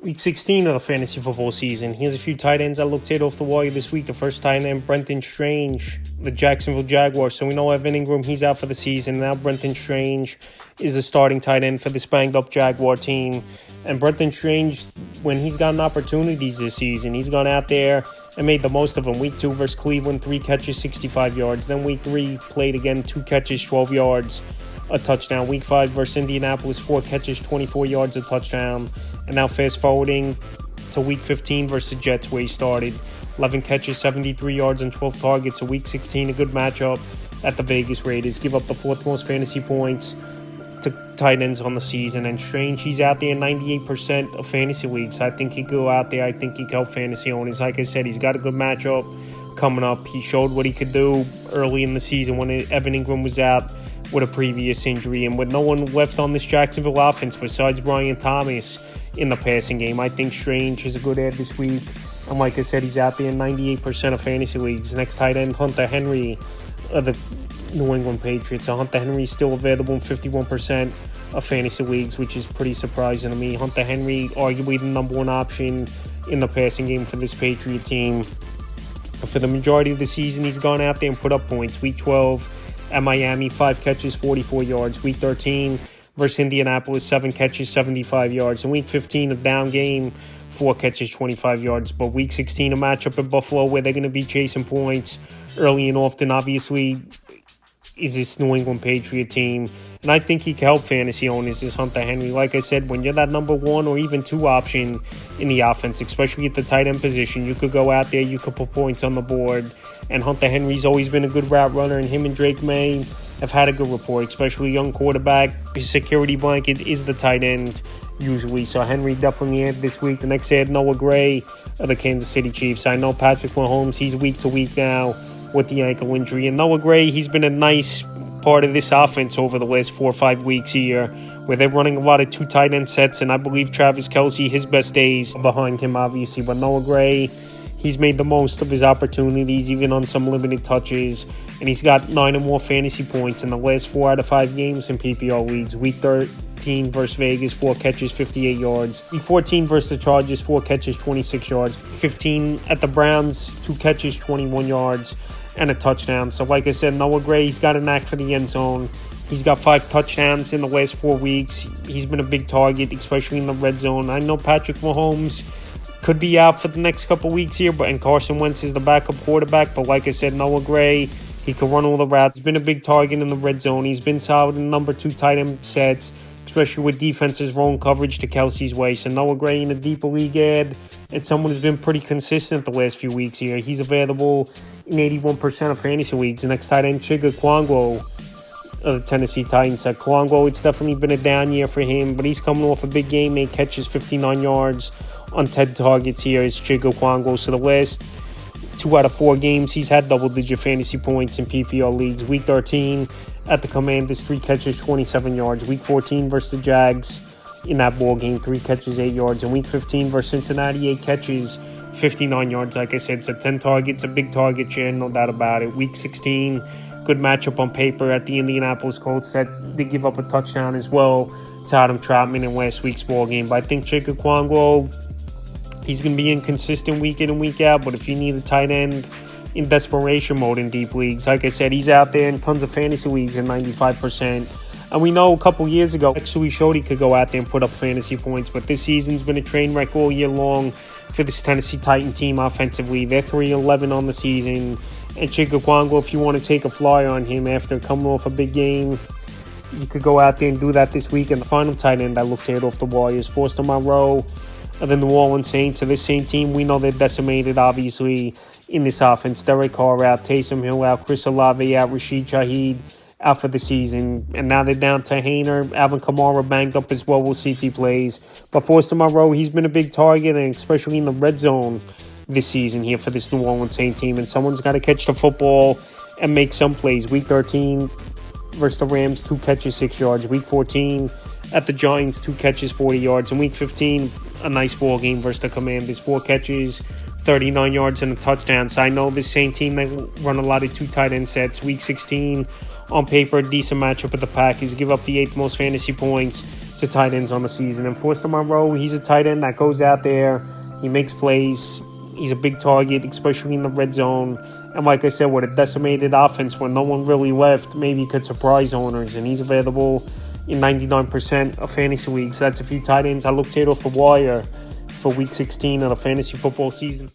Week 16 of the fantasy football season. Here's a few tight ends I looked at off the wire this week. The first tight end, Brenton Strange, the Jacksonville Jaguars. So we know Evan Ingram, he's out for the season. Now Brenton Strange is the starting tight end for this banged-up Jaguar team. And Brenton Strange, when he's gotten opportunities this season, he's gone out there and made the most of them. Week 2 versus Cleveland, 3 catches, 65 yards. Then week 3, played again, 2 catches, 12 yards, a touchdown. Week 5 versus Indianapolis, 4 catches, 24 yards, a touchdown. And now fast forwarding to week 15 versus the Jets, where he started. 11 catches, 73 yards, and 12 targets. So week 16, a good matchup at the Vegas Raiders. Give up the 4th most fantasy points to tight ends on the season. And Strange, he's out there in 98% of fantasy leagues. I think he could go out there. I think he could help fantasy owners. Like I said, he's got a good matchup coming up. He showed what he could do early in the season when Evan Ingram was out with a previous injury. And with no one left on this Jacksonville offense besides Brian Thomas in the passing game, I think Strange is a good add this week. And like I said, he's out there in 98% of fantasy leagues. Next tight end, Hunter Henry of the New England Patriots. So Hunter Henry is still available in 51% of fantasy leagues, which is pretty surprising to me. Hunter Henry, arguably the number 1 option in the passing game for this Patriot team. For the majority of the season, he's gone out there and put up points. Week 12 at Miami, 5 catches, 44 yards. Week 13 versus Indianapolis, 7 catches, 75 yards. In week 15, a down game, 4 catches, 25 yards. But week 16, a matchup at Buffalo where they're going to be chasing points early and often. Obviously, is this New England Patriot team. And I think he can help fantasy owners, is Hunter Henry. Like I said, when you're that number 1 or even 2 option in the offense, especially at the tight end position, you could go out there, you could put points on the board. And Hunter Henry's always been a good route runner, and him and Drake May have had a good rapport, especially a young quarterback. His security blanket is the tight end usually. So Henry definitely had this week. The next ad, Noah Gray of the Kansas City Chiefs. I know Patrick Mahomes, he's week to week now with the ankle injury. And Noah Gray, he's been a nice part of this offense over the last 4 or 5 weeks here, where they're running a lot of 2 tight end sets. And I believe Travis Kelce, his best days are behind him, obviously. But Noah Gray, he's made the most of his opportunities, even on some limited touches. And he's got 9 or more fantasy points in the last 4 out of 5 games in PPR leagues. Week 13 versus Vegas, 4 catches, 58 yards. Week 14 versus the Chargers, 4 catches, 26 yards. 15 at the Browns, 2 catches, 21 yards, and a touchdown. So like I said, Noah Gray, he's got a knack for the end zone. He's got 5 touchdowns in the last 4 weeks. He's been a big target, especially in the red zone. I know Patrick Mahomes could be out for the next couple weeks here, and Carson Wentz is the backup quarterback. But like I said, Noah Gray, he can run all the routes. He's been a big target in the red zone. He's been solid in number 2 tight end sets, especially with defenses rolling coverage to Kelce's way. So Noah Gray in a deeper league ad, and someone who's been pretty consistent the last few weeks here. He's available in 81% of fantasy leagues. Next tight end, Chigga Kwango of the Tennessee Titans. Kwango, it's definitely been a down year for him, but he's coming off a big game. 8 catches, 59 yards on 10 targets here is Chigga Kwango. So the last 2 out of 4 games, he's had double-digit fantasy points in PPR leagues. Week 13 at the Commanders, 3 catches, 27 yards. Week 14 versus the Jags in that ball game, 3 catches, 8 yards. And week 15 versus Cincinnati, 8 catches, 59 yards. Like I said, so 10 targets, a big target share, no doubt about it. Week 16, good matchup on paper at the Indianapolis Colts that they give up a touchdown as well to Adam Troutman in last week's ball game. But I think Chigga Kwango, he's going to be inconsistent week in and week out. But if you need a tight end in desperation mode in deep leagues, like I said, he's out there in tons of fantasy leagues in 95%. And we know a couple years ago, actually showed he could go out there and put up fantasy points. But this season's been a train wreck all year long for this Tennessee Titan team offensively. They're 3-11 on the season. And Chigga Kwango, if you want to take a flyer on him after coming off a big game, you could go out there and do that this week. And the final tight end I looked at off the Warriors, Foster Monroe of the New Orleans Saints. So this same team, we know they're decimated, obviously, in this offense. Derek Carr out, Taysom Hill out, Chris Olave out, Rashid Shaheed out for the season. And now they're down to Hainer. Alvin Kamara banged up as well. We'll see if he plays. But Foster Monroe, he's been a big target, and especially in the red zone this season here for this New Orleans Saints team. And someone's got to catch the football and make some plays. Week 13 versus the Rams, 2 catches, 6 yards. Week 14 at the Giants, 2 catches, 40 yards. And week 15, a nice ball game versus the Commanders, 4 catches, 39 yards and a touchdown. So I know this same team, they run a lot of 2 tight end sets. Week 16, on paper, a decent matchup with the Packers. Give up the 8th most fantasy points to tight ends on the season. And Foster Monroe, he's a tight end that goes out there, he makes plays, he's a big target, especially in the red zone. And like I said, with a decimated offense where no one really left, maybe he could surprise owners. And he's available in 99% of fantasy leagues. That's a few tight ends I looked at off the wire for Week 16 of the fantasy football season.